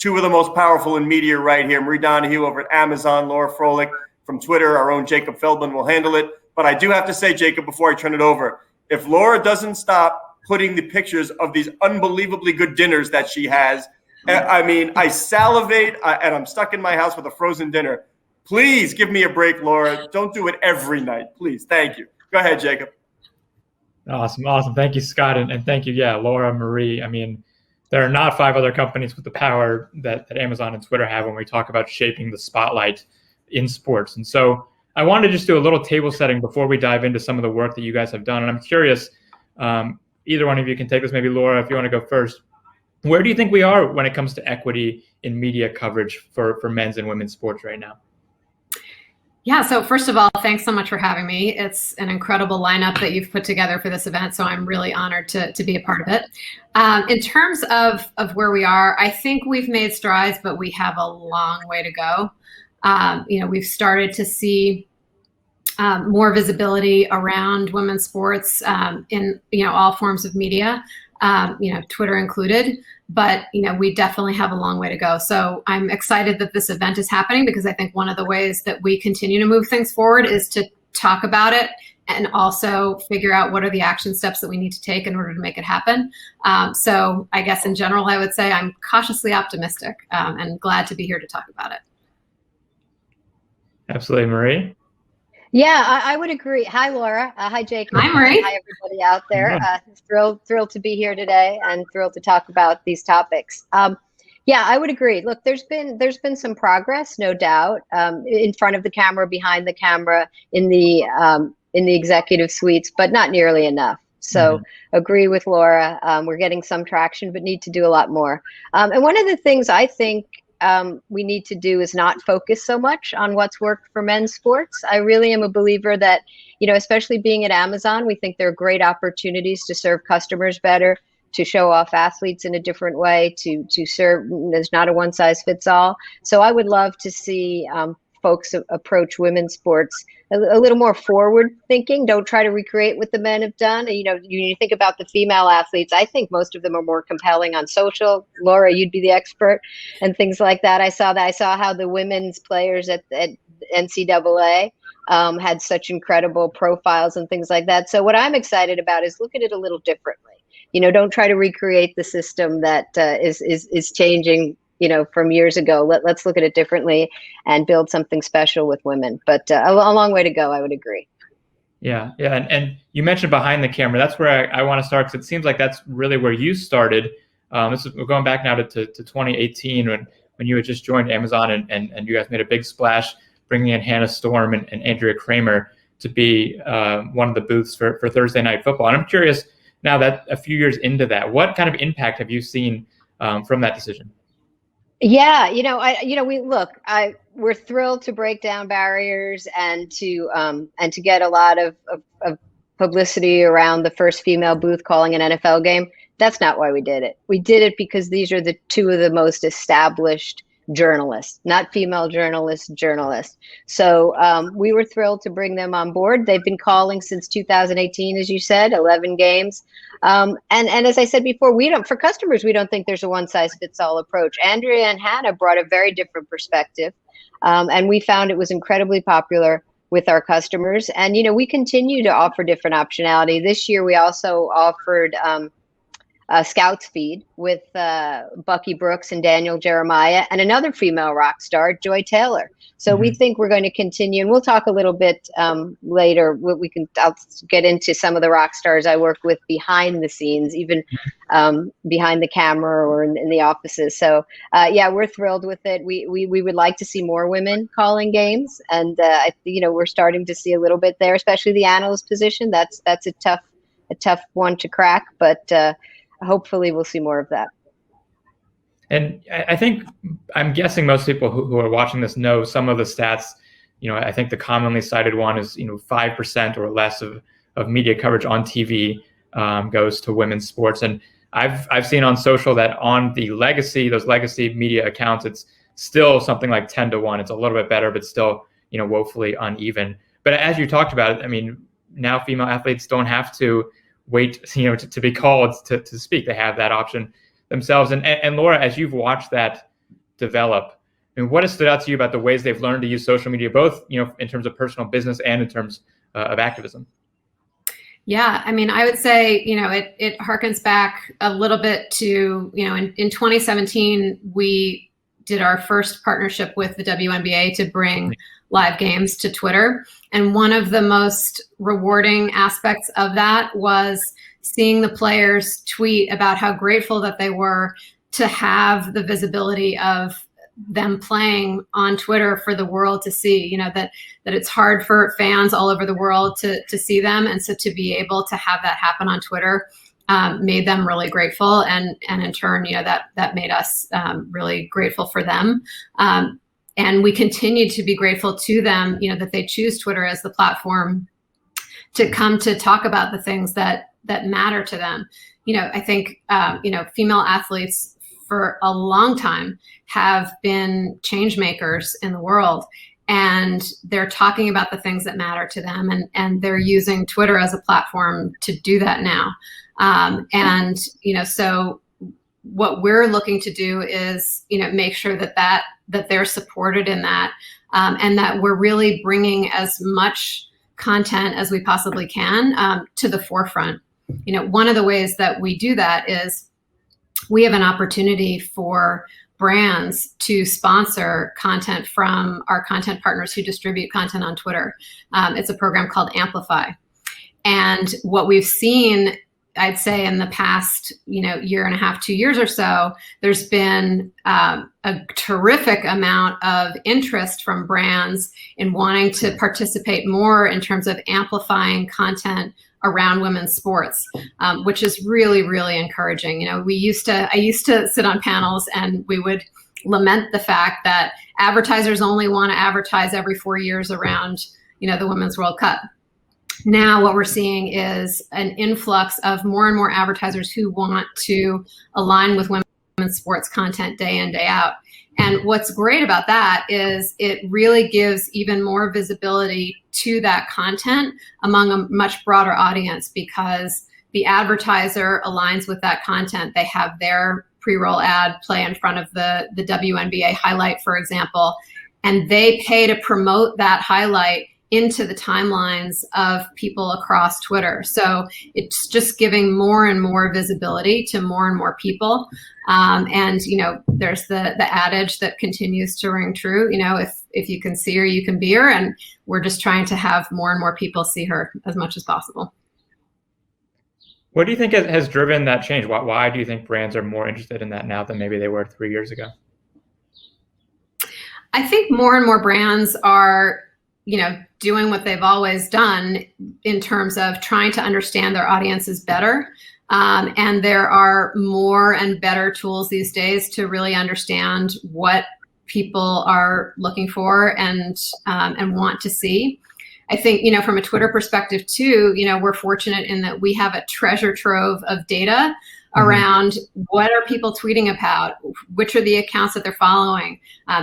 two of the most powerful in media right here. Marie Donoghue over at Amazon, Laura Froelich from Twitter, our own Jacob Feldman will handle it. But I do have to say, Jacob, before I turn it over, if Laura doesn't stop putting the pictures of these unbelievably good dinners that she has, I mean, I salivate and I'm stuck in my house with a frozen dinner. Please give me a break, Laura. Don't do it every night, please. Thank you. Go ahead, Jacob. Awesome. Thank you, Scott, and thank you, Laura, Marie. I mean, there are not 5 other companies with the power that Amazon and Twitter have when we talk about shaping the spotlight in sports. And so I wanted to just do a little table setting before we dive into some of the work that you guys have done. And I'm curious, either one of you can take this, maybe Laura, if you want to go first. Where do you think we are when it comes to equity in media coverage for men's and women's sports right now? Yeah, so first of all, thanks so much for having me. It's an incredible lineup that you've put together for this event, so I'm really honored to be a part of it. In terms of where we are, I think we've made strides, but we have a long way to go. We've started to see more visibility around women's sports in all forms of media, Twitter included. But we definitely have a long way to go. So I'm excited that this event is happening, because I think one of the ways that we continue to move things forward is to talk about it and also figure out what are the action steps that we need to take in order to make it happen. So I guess in general, I would say I'm cautiously optimistic and glad to be here to talk about it. Absolutely. Marie? Yeah, I would agree. Hi, Laura. Hi, Jacob. Hi, Marie. Hi, everybody out there. Thrilled to be here today and thrilled to talk about these topics. Yeah, I would agree. Look, there's been some progress, no doubt, in front of the camera, behind the camera, in the executive suites, but not nearly enough. So agree with Laura. We're getting some traction, but need to do a lot more. And one of the things I think we need to do is not focus so much on what's worked for men's sports. I really am a believer that, especially being at Amazon, we think there are great opportunities to serve customers better, to show off athletes in a different way, to serve. There's not a one size fits all. So I would love to see folks approach women's sports a little more forward thinking. Don't try to recreate what the men have done. You think about the female athletes, I think most of them are more compelling on social. Laura, you'd be the expert and things like that. I saw how the women's players at NCAA had such incredible profiles and things like that. So what I'm excited about is look at it a little differently. Don't try to recreate the system that is changing from years ago. Let's look at it differently and build something special with women. But a long way to go, I would agree. Yeah. And you mentioned behind the camera. That's where I want to start, because it seems like that's really where you started. We're going back now to 2018 when you had just joined Amazon and you guys made a big splash, bringing in Hannah Storm and Andrea Kramer to be one of the booths for Thursday Night Football. And I'm curious, now that a few years into that, what kind of impact have you seen from that decision? Yeah, we're thrilled to break down barriers and to get a lot of publicity around the first female booth calling an NFL game. That's not why we did it. We did it because these are the two of the most established journalists, not female journalists. So we were thrilled to bring them on board. They've been calling since 2018, as you said, 11 games. And as I said before, for customers, we don't think there's a one size fits all approach. Andrea and Hannah brought a very different perspective. And we found it was incredibly popular with our customers. And, we continue to offer different optionality. This year, we also offered a Scouts feed with Bucky Brooks and Daniel Jeremiah and another female rock star, Joy Taylor. So we think we're going to continue, and we'll talk a little bit later. I'll get into some of the rock stars I work with behind the scenes, even behind the camera or in the offices. So yeah, we're thrilled with it. We would like to see more women calling games, and we're starting to see a little bit there, especially the analyst position. That's a tough one to crack, but hopefully we'll see more of that. And I'm guessing most people who are watching this know some of the stats. I think the commonly cited one is 5% or less of media coverage on TV goes to women's sports. And I've seen on social that on those legacy media accounts, it's still something like 10 to 1. It's a little bit better, but still woefully uneven. But as you talked about, now female athletes don't have to wait to be called to speak. They have that option themselves. And Laura, as you've watched that develop. And what has stood out to you about the ways they've learned to use social media, both in terms of personal business and in terms of activism? Yeah, I mean, I would say, it harkens back a little bit to, in 2017, we did our first partnership with the WNBA to bring live games to Twitter. And one of the most rewarding aspects of that was seeing the players tweet about how grateful that they were to have the visibility of them playing on Twitter for the world to see, that it's hard for fans all over the world to see them. And so to be able to have that happen on Twitter made them really grateful. And in turn, that made us really grateful for them. And we continue to be grateful to them, that they choose Twitter as the platform to come to talk about the things that matter to them. I think, female athletes for a long time have been change makers in the world, and they're talking about the things that matter to them, and they're using Twitter as a platform to do that now. So what we're looking to do is, make sure that they're supported in that, and that we're really bringing as much content as we possibly can to the forefront. One of the ways that we do that is we have an opportunity for brands to sponsor content from our content partners who distribute content on Twitter. It's a program called Amplify. And what we've seen, I'd say in the past, year and a half, 2 years or so, there's been a terrific amount of interest from brands in wanting to participate more in terms of amplifying content around women's sports, which is really, really encouraging. I used to sit on panels and we would lament the fact that advertisers only want to advertise every 4 years around, the Women's World Cup. Now what we're seeing is an influx of more and more advertisers who want to align with women's sports content day in, day out. And what's great about that is it really gives even more visibility to that content among a much broader audience, because the advertiser aligns with that content. They have their pre-roll ad play in front of the WNBA highlight, for example, and they pay to promote that highlight into the timelines of people across Twitter. So it's just giving more and more visibility to more and more people. And there's the adage that continues to ring true, if you can see her, you can be her. And we're just trying to have more and more people see her as much as possible. What do you think has driven that change? Why do you think brands are more interested in that now than maybe they were 3 years ago? I think more and more brands are doing what they've always done in terms of trying to understand their audiences better. And there are more and better tools these days to really understand what people are looking for and want to see. I think, from a Twitter perspective too, we're fortunate in that we have a treasure trove of data around what are people tweeting about, which are the accounts that they're following.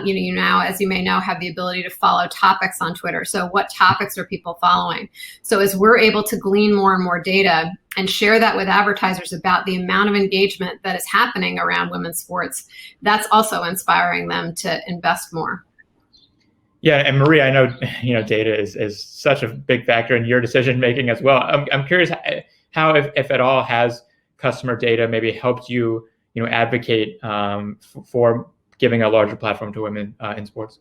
You now, as you may know, have the ability to follow topics on Twitter. So what topics are people following? So as we're able to glean more and more data and share that with advertisers about the amount of engagement that is happening around women's sports, that's also inspiring them to invest more. Yeah, and Marie, I know data is such a big factor in your decision making as well. I'm curious how, if at all, has customer data maybe helped you, advocate for giving a larger platform to women in sports?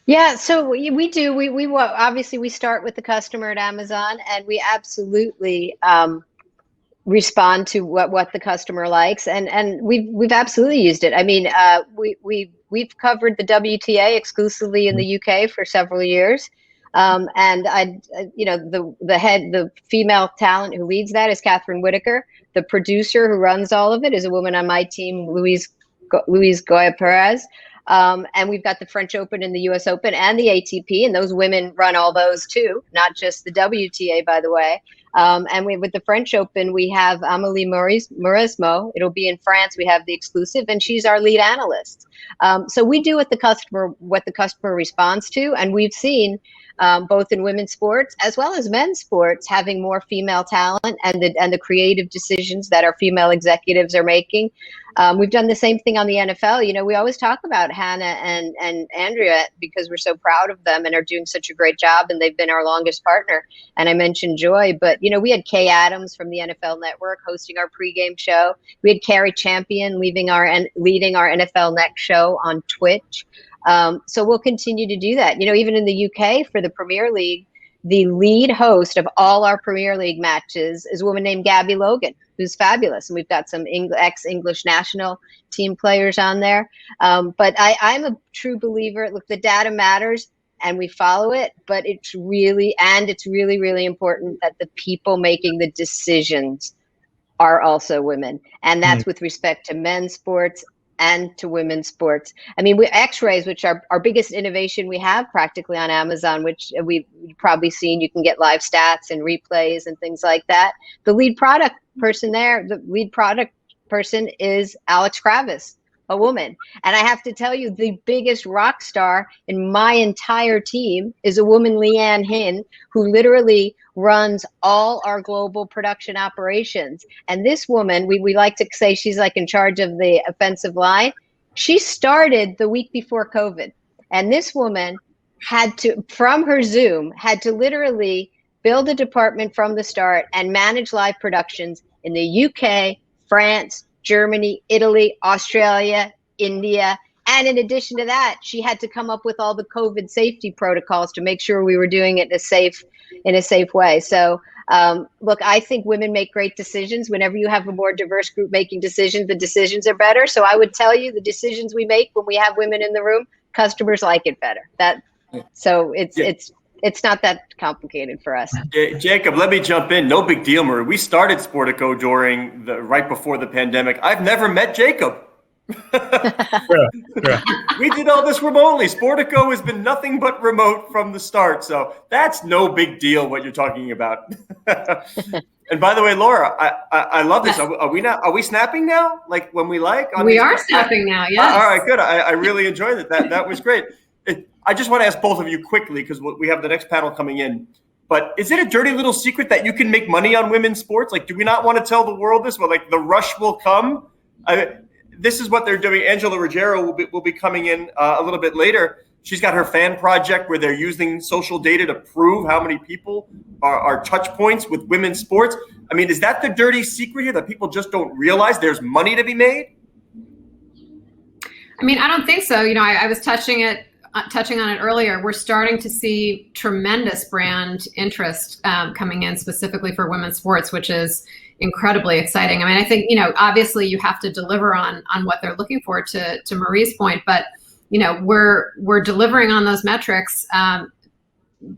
Yeah, so we do. We obviously we start with the customer at Amazon, and we absolutely respond to what the customer likes, and we've absolutely used it. I mean, we've covered the WTA exclusively in the UK for several years. And the female talent who leads that is Catherine Whitaker. The producer who runs all of it is a woman on my team, Louise Goya Perez. And we've got the French Open and the US Open and the ATP, and those women run all those too, not just the WTA, by the way. And with the French Open, we have Amélie Mauresmo. It'll be in France. We have the exclusive, and she's our lead analyst. So we do what the customer responds to, and we've seen both in women's sports as well as men's sports, having more female talent and the creative decisions that our female executives are making. We've done the same thing on the NFL. You know, we always talk about Hannah and Andrea because we're so proud of them and are doing such a great job, and they've been our longest partner. And I mentioned Joy, but, you know, we had Kay Adams from the NFL Network hosting our pregame show. We had Carrie Champion leading our NFL Next show on Twitch. So we'll continue to do that. You know, even in the UK for the Premier League, the lead host of all our Premier League matches is a woman named Gabby Logan, who's fabulous. And we've got some ex-English national team players on there. But I'm a true believer. Look, the data matters and we follow it, but it's really, really important that the people making the decisions are also women. And that's with respect to men's sports and to women's sports. I mean, X-rays, which are our biggest innovation we have practically on Amazon, which we've probably seen, you can get live stats and replays and things like that. The lead product person is Alex Kravis, a woman. And I have to tell you, the biggest rock star in my entire team is a woman, Leanne Hinn, who literally runs all our global production operations. And this woman, we like to say she's like in charge of the offensive line. She started the week before COVID. And this woman had to, from her Zoom, had to literally build a department from the start and manage live productions in the UK, France, Germany, Italy, Australia, India. And in addition to that, she had to come up with all the COVID safety protocols to make sure we were doing it in a safe way. So look, I think women make great decisions. Whenever you have a more diverse group making decisions, the decisions are better. So I would tell you the decisions we make when we have women in the room, customers like it better. So it's not that complicated for us. Jacob, let me jump in. No big deal, Marie. We started Sportico right before the pandemic. I've never met Jacob. We did all this remotely. Sportico has been nothing but remote from the start. So that's no big deal what you're talking about. And by the way, Laura, I love this. Are we snapping now? Like when we like? We are snapping now, yes. All right, good. I really enjoyed it. That was great. I just want to ask both of you quickly because we have the next panel coming in. But is it a dirty little secret that you can make money on women's sports? Like, do we not want to tell the world this? But like, the rush will come. This is what they're doing. Angela Ruggiero will be coming in a little bit later. She's got her fan project where they're using social data to prove how many people are touch points with women's sports. I mean, is that the dirty secret here that people just don't realize there's money to be made? I mean, I don't think so. You know, I was touching on it earlier. We're starting to see tremendous brand interest coming in specifically for women's sports, which is incredibly exciting. I mean, I think, you know, obviously you have to deliver on what they're looking for, to Marie's point, but you know, we're delivering on those metrics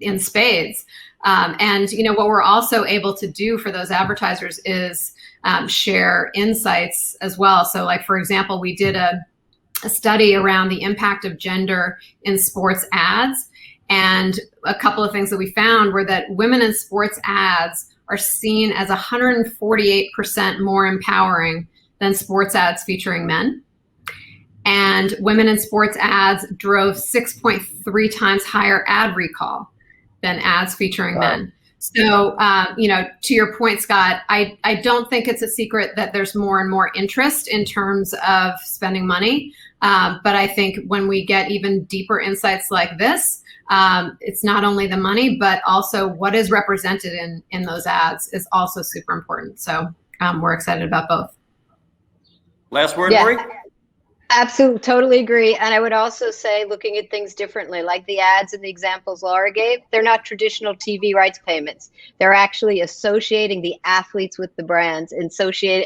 in spades. And you know, what we're also able to do for those advertisers is share insights as well. So like, for example, we did a study around the impact of gender in sports ads. And a couple of things that we found were that women in sports ads are seen as 148% more empowering than sports ads featuring men. And women in sports ads drove 6.3 times higher ad recall than ads featuring men. So, you know, to your point, Scott, I don't think it's a secret that there's more and more interest in terms of spending money. But I think when we get even deeper insights like this, it's not only the money, but also what is represented in those ads is also super important. So we're excited about both. Last word, Marie? Absolutely, totally agree. And I would also say, looking at things differently, like the ads and the examples Laura gave, they're not traditional TV rights payments. They're actually associating the athletes with the brands and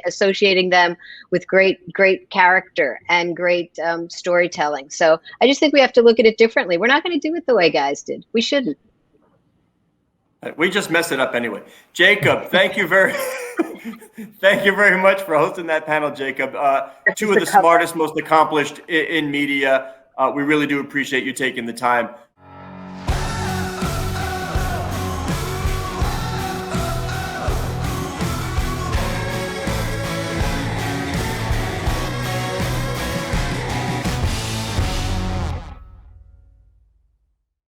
associating them with great character and great storytelling. So I just think we have to look at it differently. We're not going to do it the way guys did. We shouldn't. We just messed it up anyway. Jacob, thank you very much for hosting that panel, Jacob. Two of the smartest, most accomplished in media. We really do appreciate you taking the time.